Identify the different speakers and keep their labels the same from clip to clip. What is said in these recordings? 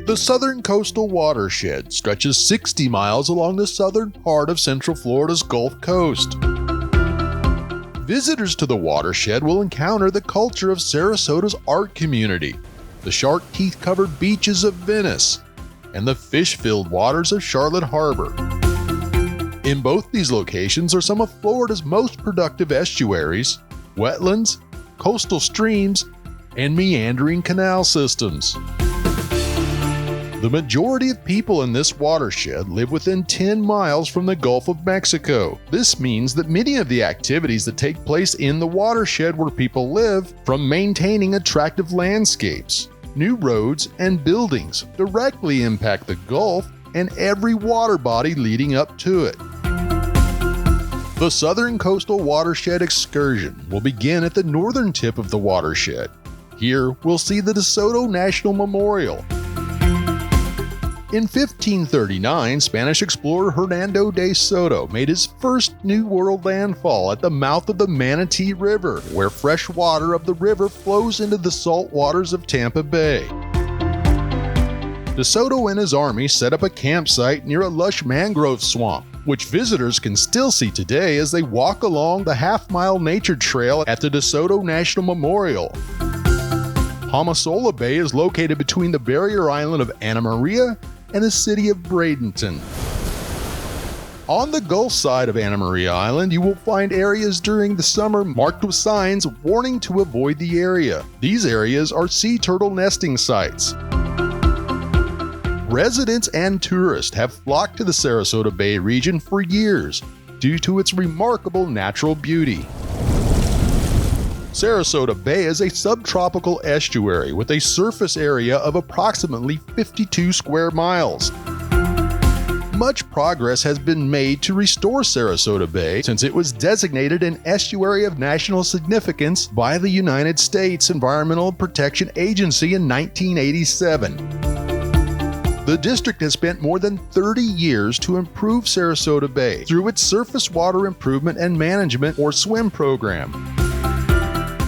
Speaker 1: The Southern Coastal Watershed stretches 60 miles along the southern part of Central Florida's Gulf Coast. Visitors to the watershed will encounter the culture of Sarasota's art community, the shark teeth-covered beaches of Venice, and the fish-filled waters of Charlotte Harbor. In both these locations are some of Florida's most productive estuaries, wetlands, coastal streams, and meandering canal systems. The majority of people in this watershed live within 10 miles from the Gulf of Mexico. This means that many of the activities that take place in the watershed where people live, from maintaining attractive landscapes, new roads, and buildings, directly impact the Gulf and every water body leading up to it. The Southern Coastal Watershed excursion will begin at the northern tip of the watershed. Here, we'll see the Soto National Memorial. In 1539, Spanish explorer Hernando de Soto made his first New World landfall at the mouth of the Manatee River, where fresh water of the river flows into the salt waters of Tampa Bay. De Soto and his army set up a campsite near a lush mangrove swamp, which visitors can still see today as they walk along the half-mile nature trail at the Soto National Memorial. Southern Bay is located between the barrier island of Annamaria and the city of Bradenton. On the Gulf side of Annamaria Island, you will find areas during the summer marked with signs warning to avoid the area. These areas are sea turtle nesting sites. Residents and tourists have flocked to the Sarasota Bay region for years due to its remarkable natural beauty. Sarasota Bay is a subtropical estuary with a surface area of approximately 52 square miles. Much progress has been made to restore Sarasota Bay since it was designated an estuary of national significance by the United States Environmental Protection Agency in 1987. The district has spent more than 30 years to improve Sarasota Bay through its Surface Water Improvement and Management, or SWIM program.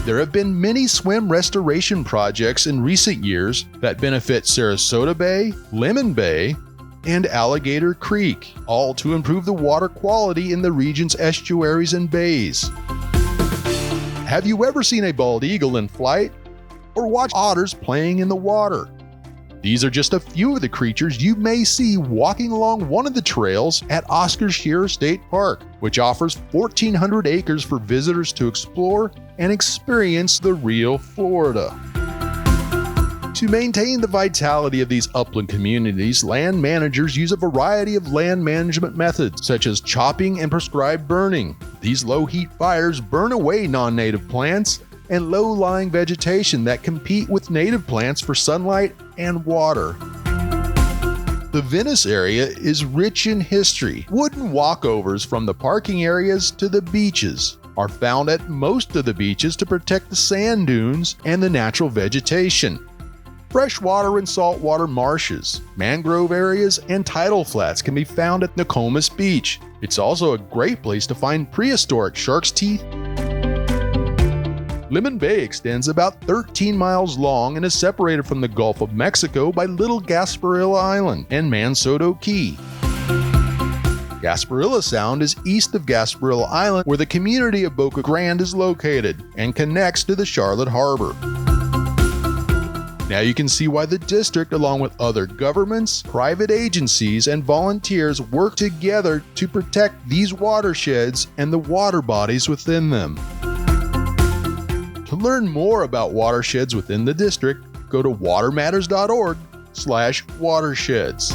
Speaker 1: There have been many swim restoration projects in recent years that benefit Sarasota Bay, Lemon Bay, and Alligator Creek, all to improve the water quality in the region's estuaries and bays. Have you ever seen a bald eagle in flight or watched otters playing in the water? These are just a few of the creatures you may see walking along one of the trails at Scherer State Park, which offers 1,400 acres for visitors to explore and experience the real Florida. To maintain the vitality of these upland communities, land managers use a variety of land management methods, such as chopping and prescribed burning. These low-heat fires burn away non-native plants and low-lying vegetation that compete with native plants for sunlight and water. The Venice area is rich in history. Wooden walkovers from the parking areas to the beaches are found at most of the beaches to protect the sand dunes and the natural vegetation. Freshwater and saltwater marshes, mangrove areas, and tidal flats can be found at Nokomis Beach. It's also a great place to find prehistoric shark's teeth. Lemon Bay extends about 13 miles long and is separated from the Gulf of Mexico by Little Gasparilla Island and Mansoto Key. Gasparilla Sound is east of Gasparilla Island, where the community of Boca Grande is located, and connects to the Charlotte Harbor. Now you can see why the district, along with other governments, private agencies, and volunteers, work together to protect these watersheds and the water bodies within them. To learn more about watersheds within the district, go to watermatters.org/watersheds.